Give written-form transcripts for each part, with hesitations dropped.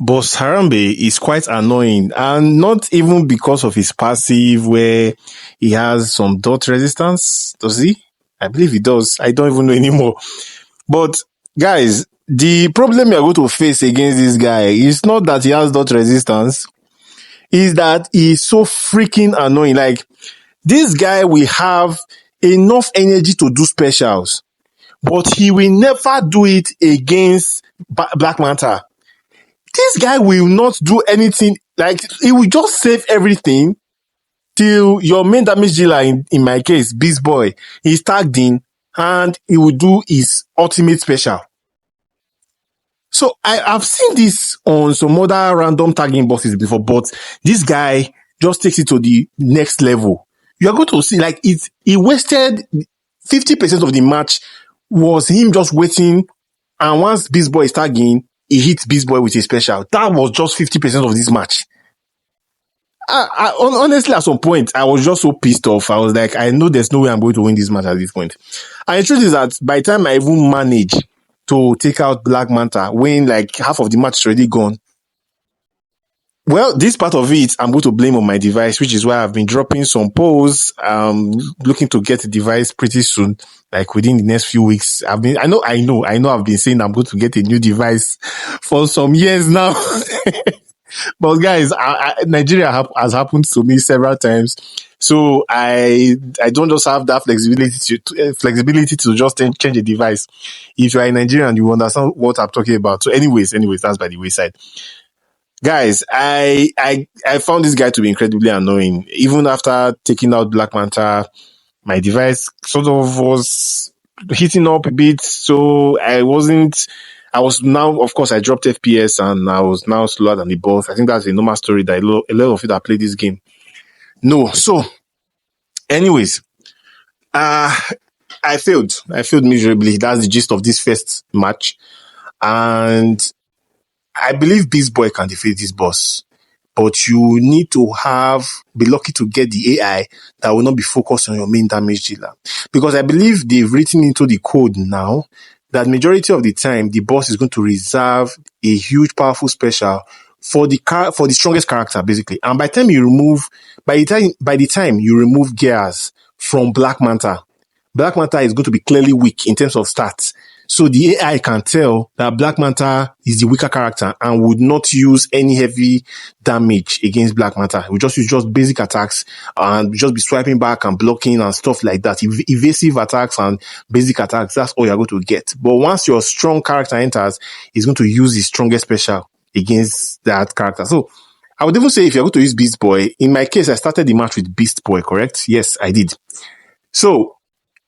Boss Harambe is quite annoying, and not even because of his passive where he has some dot resistance. Does he? I believe he does. I don't even know anymore. But guys, the problem you're going to face against this guy is not that he has dot resistance, is that he's so freaking annoying. Like, this guy will have enough energy to do specials, but he will never do it against Black Manta. This guy will not do anything. Like, he will just save everything till your main damage dealer, in my case, Beast Boy, is tagged in, and he will do his ultimate special. So I've seen this on some other random tagging bosses before, but this guy just takes it to the next level. You're going to see, like, he wasted 50% of the match was him just waiting, and once Beast Boy is tagging, he hits Beast Boy with a special. That was just 50% of this match. Honestly, at some point, I was just so pissed off. I was like, I know there's no way I'm going to win this match at this point. And the truth is that by the time I even manage to take out Black Manta, when like half of the match is already gone, well, this part of it, I'm going to blame on my device, which is why I've been dropping some polls, looking to get a device pretty soon, like within the next few weeks. I know I've been saying I'm going to get a new device for some years now. But guys, Nigeria has happened to me several times. So I don't just have that flexibility to just change a device. If you are a Nigerian, you understand what I'm talking about. So anyways, that's by the wayside. Guys, I found this guy to be incredibly annoying. Even after taking out Black Manta, my device sort of was heating up a bit. So I was now, of course, I dropped FPS and I was now slower than the boss. I think that's a normal story that a lot of you that play this game know. So, anyways, I failed. I failed miserably. That's the gist of this first match. And I believe Beast Boy can defeat this boss. But you need to be lucky to get the AI that will not be focused on your main damage dealer. Because I believe they've written into the code now that majority of the time, the boss is going to reserve a huge, powerful special for the strongest character, basically. And by the time you remove gears from Black Manta is going to be clearly weak in terms of stats. So the AI can tell that Black Manta is the weaker character and would not use any heavy damage against Black Manta. We just use basic attacks and just be swiping back and blocking and stuff like that. Evasive attacks and basic attacks, that's all you're going to get. But once your strong character enters, he's going to use his strongest special against that character. So I would even say if you're going to use Beast Boy, in my case, I started the match with Beast Boy, correct? Yes, I did. So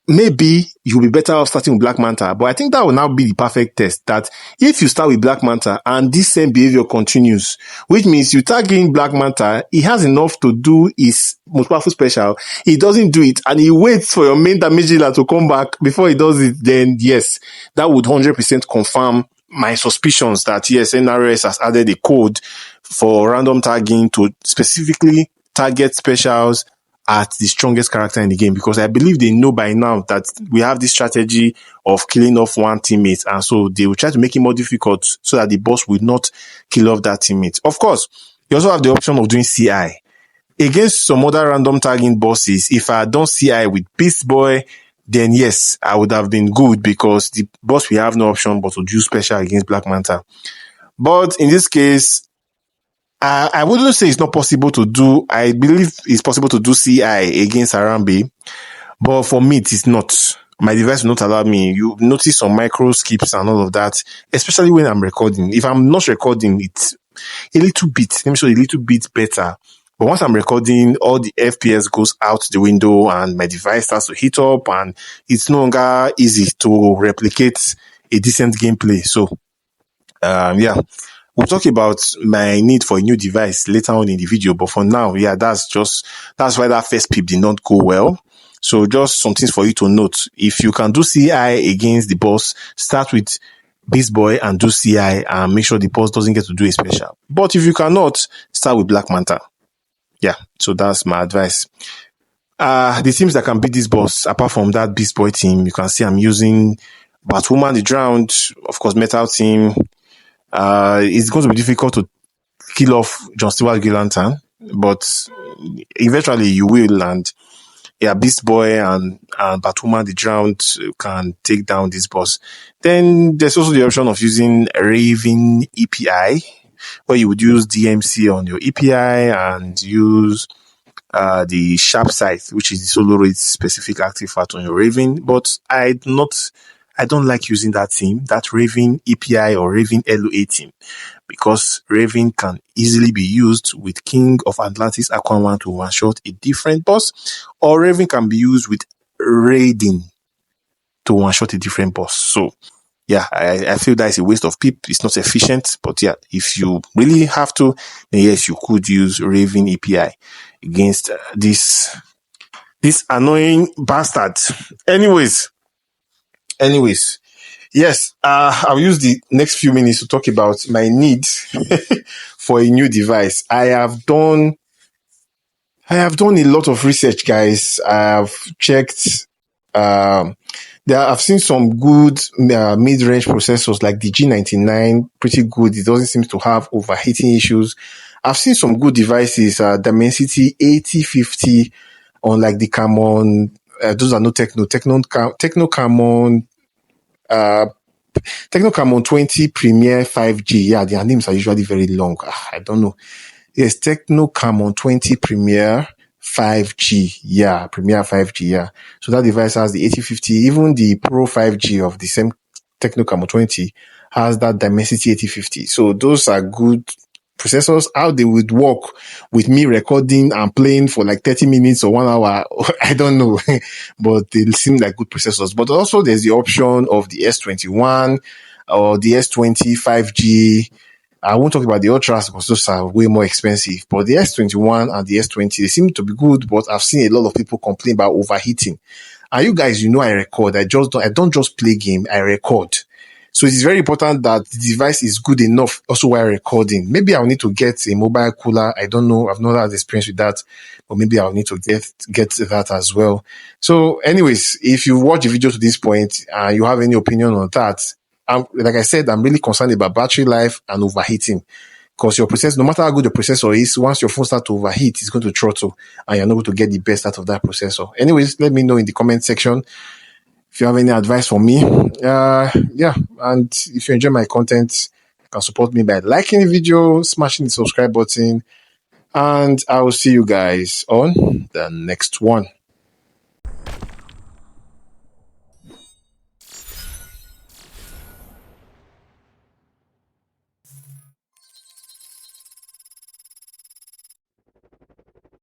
maybe you'll be better off starting with Black Manta, but I think that will now be the perfect test, that if you start with Black Manta and this same behavior continues, which means you tag in Black Manta, he has enough to do his most powerful special, he doesn't do it, and he waits for your main damage dealer to come back before he does it, then yes, that would 100% confirm my suspicions that yes, NRS has added a code for random tagging to specifically target specials at the strongest character in the game, because I believe they know by now that we have this strategy of killing off one teammate, and so they will try to make it more difficult so that the boss will not kill off that teammate. Of course, you also have the option of doing CI. Against some other random tagging bosses, if I had done CI with Beast Boy, then yes, I would have been good, because the boss will have no option but to do special against Black Manta. But in this case, I wouldn't say it's not possible to do. I believe it's possible to do CI against Harambe, but for me, it is not. My device will not allow me. You notice some micro skips and all of that, especially when I'm recording. If I'm not recording, it's a little bit, let me show you a little bit better. But once I'm recording, all the FPS goes out the window and my device starts to heat up, and it's no longer easy to replicate a decent gameplay. So, yeah. We'll talk about my need for a new device later on in the video, but for now, yeah, that's why that first peep did not go well. So just some things for you to note. If you can do CI against the boss, start with Beast Boy and do CI and make sure the boss doesn't get to do a special. But if you cannot, start with Black Manta. Yeah, so that's my advice. The teams that can beat this boss, apart from that Beast Boy team, you can see I'm using Batwoman, the Drowned, of course, Metal Team, It's going to be difficult to kill off John Stewart Green Lantern, but eventually you will. And yeah, Beast Boy and Batwoman the Drowned can take down this boss. Then there's also the option of using Raven EPI, where you would use DMC on your EPI and use the Sharp Sight, which is the solo rate specific active art on your Raven. But I don't like using that team, that Raven EPI or Raven LOA team, because Raven can easily be used with King of Atlantis Aquaman to one shot a different boss, or Raven can be used with Raiden to one shot a different boss. So yeah, I feel that is a waste of pip. It's not efficient, but yeah, if you really have to, then yes, you could use Raven API against this annoying bastard. Anyways, yes, I'll use the next few minutes to talk about my need for a new device. I have done a lot of research, guys. I have checked. I've seen some good mid-range processors like the G99, pretty good. It doesn't seem to have overheating issues. I've seen some good devices, Dimensity 8050 on like the Camon. Those are no Techno Camon, Techno Camon 20 Premier 5G. Yeah, their names are usually very long. I don't know. Yes, Techno Camon 20 Premier 5G. Yeah, Premier 5G. Yeah. So that device has the 8050. Even the Pro 5G of the same Techno Camon 20 has that Dimensity 8050. So those are good processors. How they would work with me recording and playing for like 30 minutes or 1 hour, I don't know. But they seem like good processors. But also there's the option of the S21 or the S20 5G. I won't talk about the Ultras because those are way more expensive. But the S21 and the S20, they seem to be good, but I've seen a lot of people complain about overheating. And you guys, I record. I don't just play game, I record. So it is very important that the device is good enough also while recording. Maybe I'll need to get a mobile cooler. I don't know. I've not had experience with that, but maybe I'll need to get that as well. So anyways, if you watch the video to this point and you have any opinion on that, like I said, I'm really concerned about battery life and overheating. Because your processor, no matter how good the processor is, once your phone starts to overheat, it's going to throttle and you're not going to get the best out of that processor. Anyways, let me know in the comment section if you have any advice for me. Yeah, and if you enjoy my content, you can support me by liking the video, smashing the subscribe button, and I will see you guys on the next one.